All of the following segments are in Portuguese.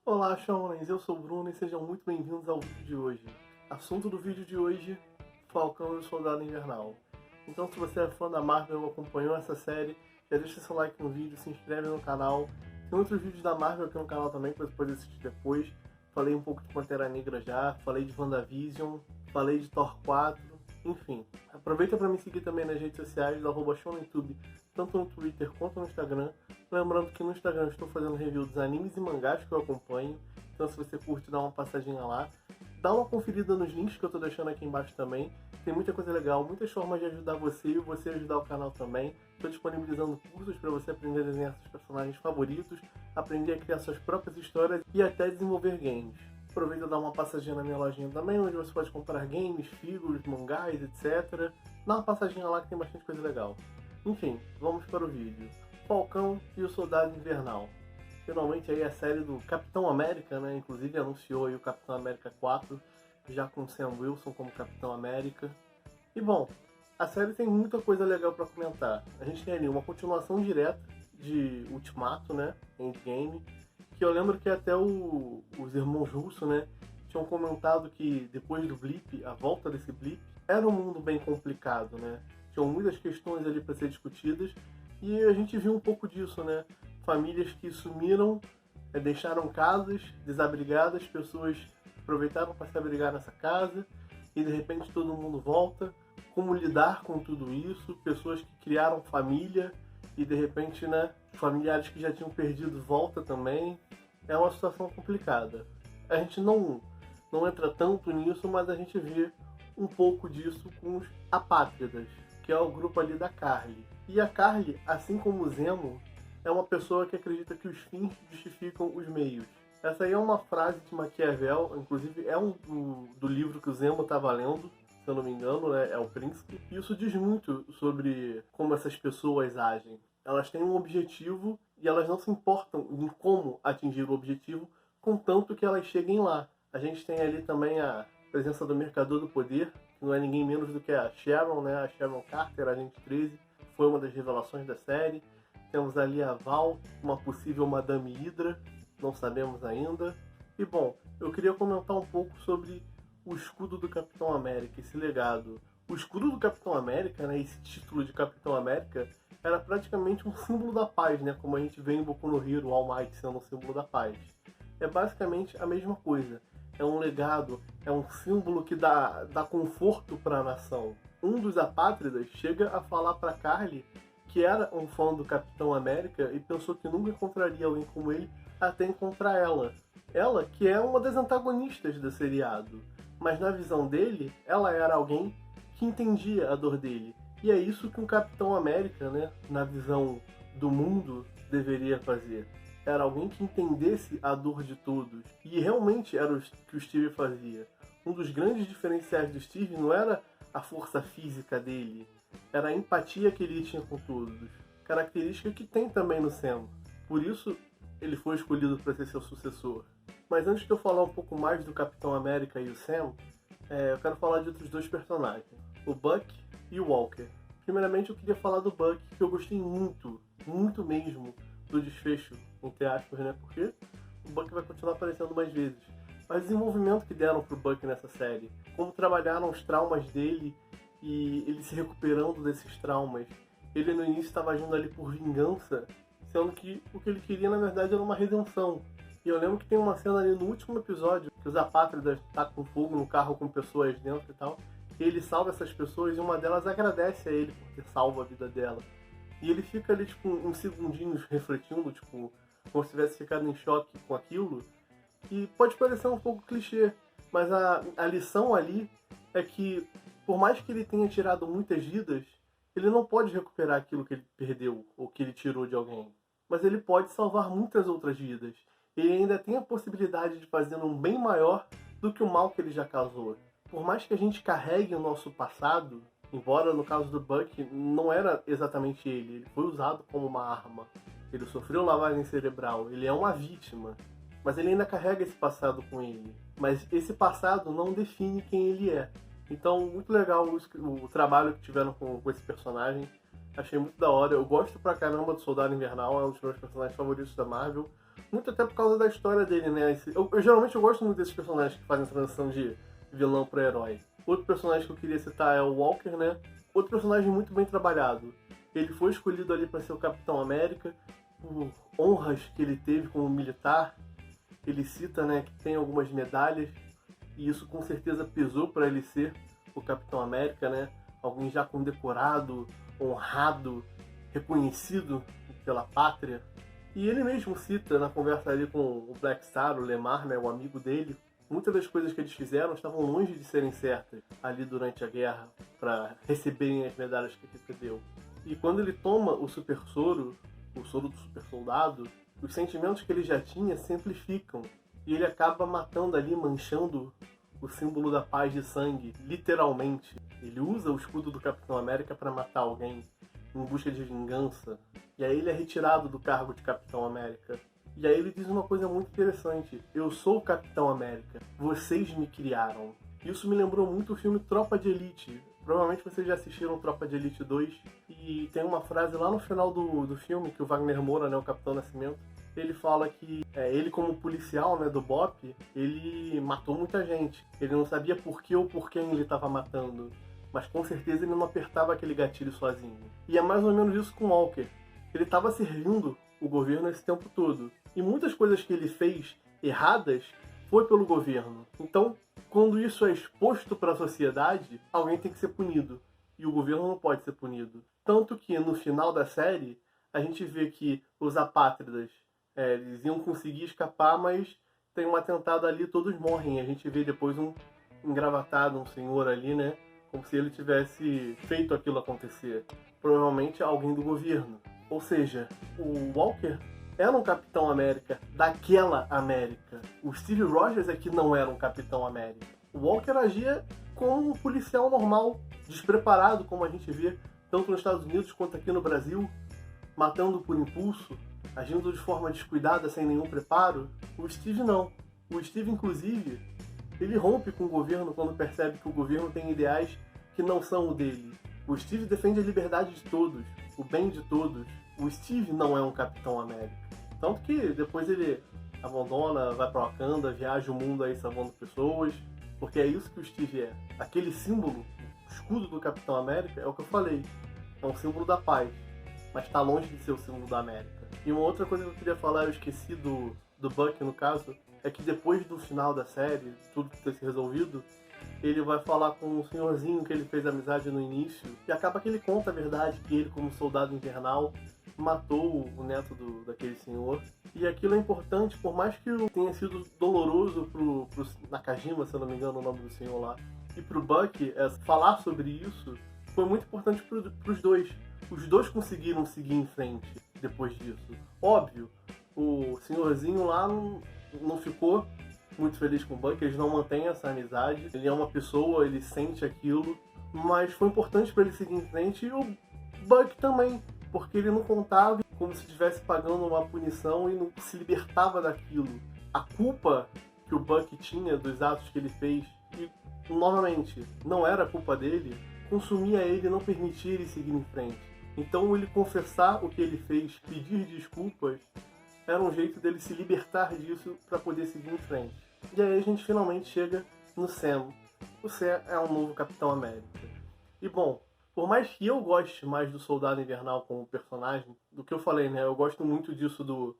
Olá, Shawnens, eu sou o Bruno e sejam muito bem-vindos ao vídeo de hoje. Assunto do vídeo de hoje, Falcão e o Soldado Invernal. Então, se você é fã da Marvel ou acompanhou essa série, já deixa seu like no vídeo, se inscreve no canal. Tem outros vídeos da Marvel aqui no canal também, que você pode assistir depois. Falei um pouco de Pantera Negra já, falei de WandaVision, falei de Thor 4, enfim. Aproveita para me seguir também nas redes sociais, do @ShawnenTube, tanto no Twitter quanto no Instagram. Lembrando que no Instagram eu estou fazendo review dos animes e mangás que eu acompanho, então se você curte, dá uma passadinha lá. Dá uma conferida nos links que eu estou deixando aqui embaixo também. Tem muita coisa legal, muitas formas de ajudar você e você ajudar o canal também. Estou disponibilizando cursos para você aprender a desenhar seus personagens favoritos, aprender a criar suas próprias histórias e até desenvolver games. Aproveita e dá uma passadinha na minha lojinha também, onde você pode comprar games, figuras, mangás, etc. Dá uma passadinha lá que tem bastante coisa legal. Enfim, vamos para o vídeo. Falcão e o Soldado Invernal. Finalmente aí a série do Capitão América, né? Inclusive anunciou aí o Capitão América 4, já com Sam Wilson como Capitão América. E bom, a série tem muita coisa legal para comentar. A gente tem ali uma continuação direta de Ultimato, né? Endgame, que eu lembro que até os irmãos Russo, né? Tinham comentado que depois do blip, a volta desse blip, era um mundo bem complicado, né? Tinham muitas questões ali para ser discutidas. E a gente viu um pouco disso, né? Famílias que sumiram, deixaram casas desabrigadas, pessoas aproveitaram para se abrigar nessa casa e de repente todo mundo volta. Como lidar com tudo isso? Pessoas que criaram família e de repente, né, familiares que já tinham perdido volta também. É uma situação complicada. A gente não entra tanto nisso, mas a gente vê um pouco disso com os apátridas, que é o grupo ali da Carly. E a Carly, assim como o Zemo, é uma pessoa que acredita que os fins justificam os meios. Essa aí é uma frase de Maquiavel, inclusive é do livro que o Zemo estava lendo, se eu não me engano, né? É o Príncipe. E isso diz muito sobre como essas pessoas agem. Elas têm um objetivo e elas não se importam em como atingir o objetivo, contanto que elas cheguem lá. A gente tem ali também a presença do Mercador do Poder, que não é ninguém menos do que a Sharon, né? A Sharon Carter, Agente 13. Foi uma das revelações da série. Temos ali a Val, uma possível Madame Hydra, não sabemos ainda. E bom, eu queria comentar um pouco sobre o escudo do Capitão América, esse legado. O escudo do Capitão América, né, esse título de Capitão América, era praticamente um símbolo da paz, né, como a gente vê em Boku no Hero, o All Might sendo um símbolo da paz. É basicamente a mesma coisa. É um legado, é um símbolo que dá conforto para a nação. Um dos apátridas chega a falar para Carly que era um fã do Capitão América e pensou que nunca encontraria alguém como ele até encontrar ela. Ela, que é uma das antagonistas do seriado. Mas na visão dele, ela era alguém que entendia a dor dele. E é isso que um Capitão América, né, na visão do mundo, deveria fazer. Era alguém que entendesse a dor de todos. E realmente era o que o Steve fazia. Um dos grandes diferenciais do Steve não era a força física dele, era a empatia que ele tinha com todos. Característica que tem também no Sam. Por isso, ele foi escolhido para ser seu sucessor. Mas antes de eu falar um pouco mais do Capitão América e o Sam, eu quero falar de outros dois personagens, o Buck e o Walker. Primeiramente, eu queria falar do Buck, que eu gostei muito, muito mesmo, do desfecho, entre aspas, né? Porque o Buck vai continuar aparecendo mais vezes. Mas o desenvolvimento que deram pro Buck nessa série, como trabalharam os traumas dele e ele se recuperando desses traumas. Ele no início estava agindo ali por vingança, sendo que o que ele queria na verdade era uma redenção. E eu lembro que tem uma cena ali no último episódio que os apátridas tacam fogo no carro com pessoas dentro e tal, e ele salva essas pessoas e uma delas agradece a ele por ter salvo a vida dela. E ele fica ali tipo uns segundinhos refletindo, tipo, como se tivesse ficado em choque com aquilo. E pode parecer um pouco clichê, mas a lição ali é que, por mais que ele tenha tirado muitas vidas, ele não pode recuperar aquilo que ele perdeu ou que ele tirou de alguém. Mas ele pode salvar muitas outras vidas. Ele ainda tem a possibilidade de fazer um bem maior do que o mal que ele já causou. Por mais que a gente carregue o nosso passado, embora no caso do Buck não era exatamente ele foi usado como uma arma. Ele sofreu lavagem cerebral, ele é uma vítima. Mas ele ainda carrega esse passado com ele. Mas esse passado não define quem ele é. Então, muito legal o trabalho que tiveram com esse personagem. Achei muito da hora. Eu gosto pra caramba do Soldado Invernal, é um dos meus personagens favoritos da Marvel. muito até por causa da história dele, né? Eu geralmente gosto muito desses personagens que fazem a transição de vilão para herói. Outro personagem que eu queria citar é o Walker, né? Outro personagem muito bem trabalhado. Ele foi escolhido ali para ser o Capitão América por honras que ele teve como militar. Ele cita, né, que tem algumas medalhas e isso com certeza pesou para ele ser o Capitão América, né? Alguém já condecorado, honrado, reconhecido pela pátria. E ele mesmo cita na conversa ali com o Black Star, o Lemar, né, o amigo dele, muitas das coisas que eles fizeram estavam longe de serem certas ali durante a guerra para receberem as medalhas que recebeu. E quando ele toma o super soro, o soro do super soldado, os sentimentos que ele já tinha se amplificam e ele acaba matando ali, manchando o símbolo da paz de sangue, literalmente. Ele usa o escudo do Capitão América para matar alguém em busca de vingança. E aí ele é retirado do cargo de Capitão América. E aí ele diz uma coisa muito interessante: eu sou o Capitão América, vocês me criaram. Isso me lembrou muito o filme Tropa de Elite. Provavelmente vocês já assistiram Tropa de Elite 2. E tem uma frase lá no final do filme que o Wagner Moura, né, o Capitão Nascimento, ele fala que ele como policial, né, do BOPE, ele matou muita gente. Ele não sabia por que ou por quem ele estava matando. Mas com certeza ele não apertava aquele gatilho sozinho. E é mais ou menos isso com o Walker. Ele estava servindo o governo esse tempo todo. E muitas coisas que ele fez erradas foi pelo governo. Então, quando isso é exposto para a sociedade, alguém tem que ser punido. E o governo não pode ser punido. Tanto que no final da série, a gente vê que os apátridas, eles iam conseguir escapar, mas tem um atentado ali, todos morrem. A gente vê depois um engravatado, um senhor ali, né? Como se ele tivesse feito aquilo acontecer. Provavelmente alguém do governo. Ou seja, o Walker era um Capitão América daquela América. O Steve Rogers é que não era um Capitão América. O Walker agia como um policial normal, despreparado, como a gente vê tanto nos Estados Unidos quanto aqui no Brasil, matando por impulso, agindo de forma descuidada, sem nenhum preparo. O Steve não. O Steve, inclusive, ele rompe com o governo quando percebe que o governo tem ideais que não são o dele. O Steve defende a liberdade de todos, o bem de todos. O Steve não é um Capitão América. Tanto que depois ele abandona, vai pra Wakanda, viaja o mundo aí salvando pessoas, porque é isso que o Steve é. Aquele símbolo, o escudo do Capitão América, é o que eu falei. É um símbolo da paz, mas tá longe de ser o símbolo da América. E uma outra coisa que eu queria falar, eu esqueci do Buck no caso, é que depois do final da série, tudo ter se resolvido, ele vai falar com um senhorzinho que ele fez amizade no início, e acaba que ele conta a verdade, que ele, como soldado invernal, matou o neto daquele senhor. E aquilo é importante, por mais que tenha sido doloroso pro Nakajima, se eu não me engano o nome do senhor lá, e pro Buck, falar sobre isso, foi muito importante pros dois. Os dois conseguiram seguir em frente depois disso. Óbvio, o senhorzinho lá não ficou muito feliz com o Buck, eles não mantêm essa amizade. Ele é uma pessoa, ele sente aquilo, mas foi importante para ele seguir em frente, e o Buck também, porque ele não contava como se estivesse pagando uma punição e não se libertava daquilo. A culpa que o Buck tinha dos atos que ele fez, e novamente, não era culpa dele, consumia ele e não permitia ele seguir em frente. Então ele confessar o que ele fez, pedir desculpas, era um jeito dele se libertar disso para poder seguir em frente. E aí a gente finalmente chega no Sam. O Sam é um novo Capitão América. E bom, por mais que eu goste mais do Soldado Invernal como personagem, do que eu falei, né? Eu gosto muito disso do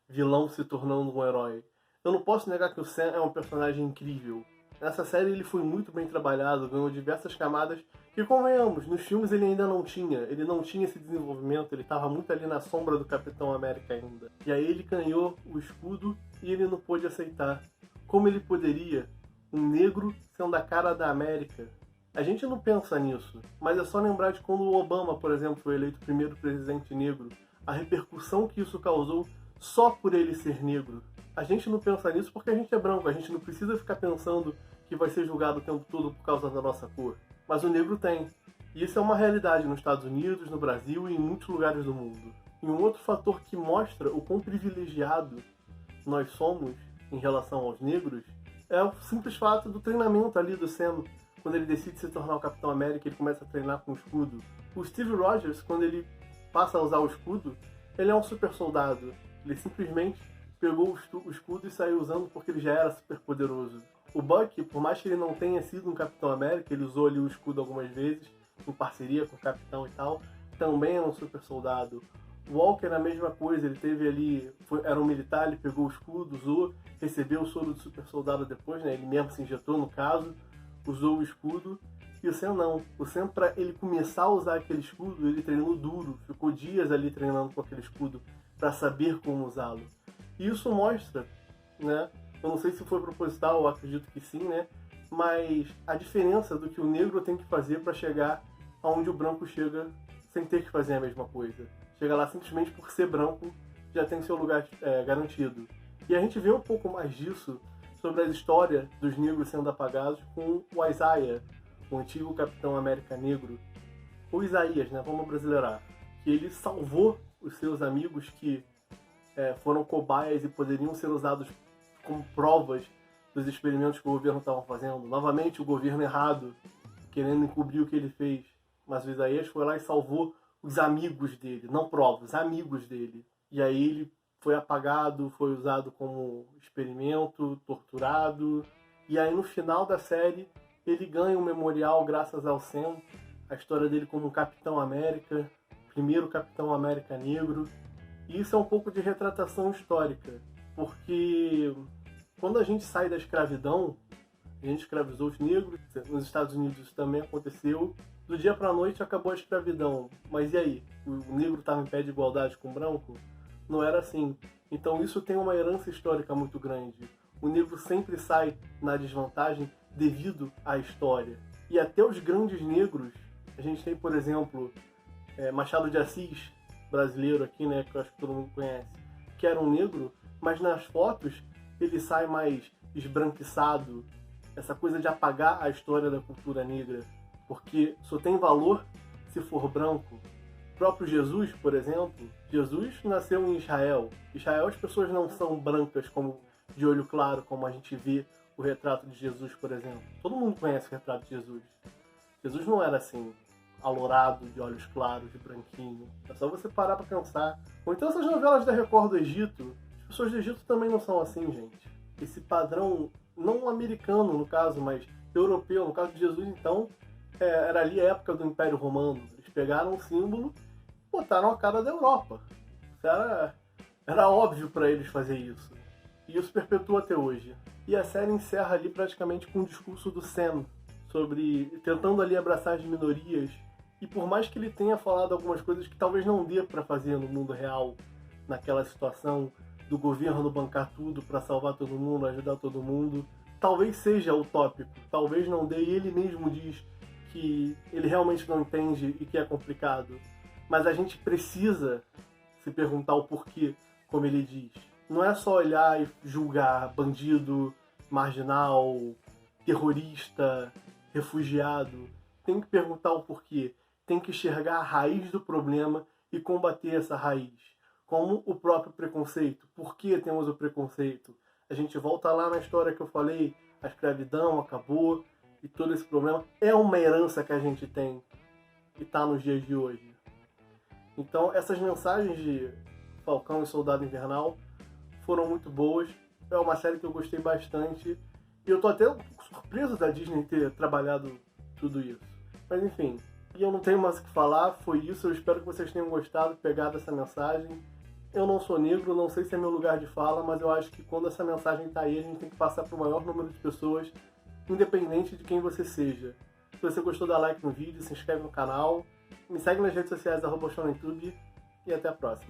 vilão se tornando um herói. Eu não posso negar que o Sam é um personagem incrível. Nessa série ele foi muito bem trabalhado, ganhou diversas camadas que, convenhamos, nos filmes ele ainda não tinha. Ele não tinha esse desenvolvimento, ele estava muito ali na sombra do Capitão América ainda. E aí ele ganhou o escudo e ele não pôde aceitar. Como ele poderia? Um negro sendo a cara da América. A gente não pensa nisso, mas é só lembrar de quando o Obama, por exemplo, foi eleito o primeiro presidente negro, a repercussão que isso causou só por ele ser negro. A gente não pensa nisso porque a gente é branco, a gente não precisa ficar pensando que vai ser julgado o tempo todo por causa da nossa cor. Mas o negro tem. E isso é uma realidade nos Estados Unidos, no Brasil e em muitos lugares do mundo. E um outro fator que mostra o quão privilegiado nós somos em relação aos negros é o simples fato do treinamento ali do Sam. Quando ele decide se tornar o Capitão América, ele começa a treinar com o escudo. O Steve Rogers, quando ele passa a usar o escudo, ele é um super soldado. Ele simplesmente pegou o escudo e saiu usando porque ele já era super poderoso. O Bucky, por mais que ele não tenha sido um Capitão América, ele usou ali o escudo algumas vezes, em parceria com o Capitão e tal, também era um super soldado. O Walker era a mesma coisa, ele teve ali, era um militar, ele pegou o escudo, usou, recebeu o soro de super soldado depois, né? Ele mesmo se injetou no caso, usou o escudo. E o Sam não. O Sam, pra ele começar a usar aquele escudo, ele treinou duro, ficou dias ali treinando com aquele escudo para saber como usá-lo. E isso mostra, né? Eu não sei se foi proposital, eu acredito que sim, né? Mas a diferença do que o negro tem que fazer para chegar aonde o branco chega sem ter que fazer a mesma coisa. Chega lá simplesmente por ser branco, já tem seu lugar garantido. E a gente vê um pouco mais disso sobre a história dos negros sendo apagados com o Isaiah, o antigo Capitão América Negro, o Isaías, né? Vamos brasileirar. Que ele salvou os seus amigos que foram cobaias e poderiam ser usados como provas dos experimentos que o governo estava fazendo. Novamente, o governo errado, querendo encobrir o que ele fez. Mas o Isaías foi lá e salvou os amigos dele, não provas, amigos dele. E aí ele foi apagado, foi usado como experimento, torturado. E aí no final da série, ele ganha um memorial graças ao Sam, a história dele como um Capitão América, primeiro Capitão América negro. E isso é um pouco de retratação histórica, porque quando a gente sai da escravidão, a gente escravizou os negros, nos Estados Unidos isso também aconteceu, do dia para a noite acabou a escravidão, mas e aí? O negro estava em pé de igualdade com o branco? Não era assim. Então isso tem uma herança histórica muito grande. O negro sempre sai na desvantagem devido à história. E até os grandes negros, a gente tem, por exemplo, Machado de Assis, brasileiro aqui, né, que eu acho que todo mundo conhece, que era um negro, mas nas fotos ele sai mais esbranquiçado, essa coisa de apagar a história da cultura negra, porque só tem valor se for branco. O próprio Jesus, por exemplo, Jesus nasceu em Israel. Israel, as pessoas não são brancas como de olho claro, como a gente vê o retrato de Jesus, por exemplo. Todo mundo conhece o retrato de Jesus. Jesus não era assim, alourado, de olhos claros, de branquinho. É só você parar pra pensar. Ou então essas novelas da Record do Egito, as pessoas do Egito também não são assim, gente. Esse padrão, não americano no caso, mas europeu, no caso de Jesus, então, era ali a época do Império Romano. Eles pegaram um símbolo e botaram a cara da Europa. Isso era óbvio para eles fazer isso. E isso perpetua até hoje. E a série encerra ali praticamente com o discurso do Sam, sobre tentando ali abraçar as minorias. E por mais que ele tenha falado algumas coisas que talvez não dê para fazer no mundo real, naquela situação do governo bancar tudo para salvar todo mundo, ajudar todo mundo, talvez seja utópico, talvez não dê, e ele mesmo diz que ele realmente não entende e que é complicado. Mas a gente precisa se perguntar o porquê, como ele diz. Não é só olhar e julgar bandido, marginal, terrorista, refugiado. Tem que perguntar o porquê. Tem que enxergar a raiz do problema e combater essa raiz. Como o próprio preconceito. Por que temos o preconceito? A gente volta lá na história que eu falei, a escravidão acabou e todo esse problema é uma herança que a gente tem e está nos dias de hoje. Então essas mensagens de Falcão e Soldado Invernal foram muito boas. É uma série que eu gostei bastante. E eu tô até um pouco surpreso da Disney ter trabalhado tudo isso. Mas enfim, e eu não tenho mais o que falar, foi isso. Eu espero que vocês tenham gostado, pegado essa mensagem. Eu não sou negro, não sei se é meu lugar de fala, mas eu acho que quando essa mensagem tá aí, a gente tem que passar para o maior número de pessoas, independente de quem você seja. Se você gostou, dá like no vídeo, se inscreve no canal, me segue nas redes sociais, @show no YouTube, e até a próxima.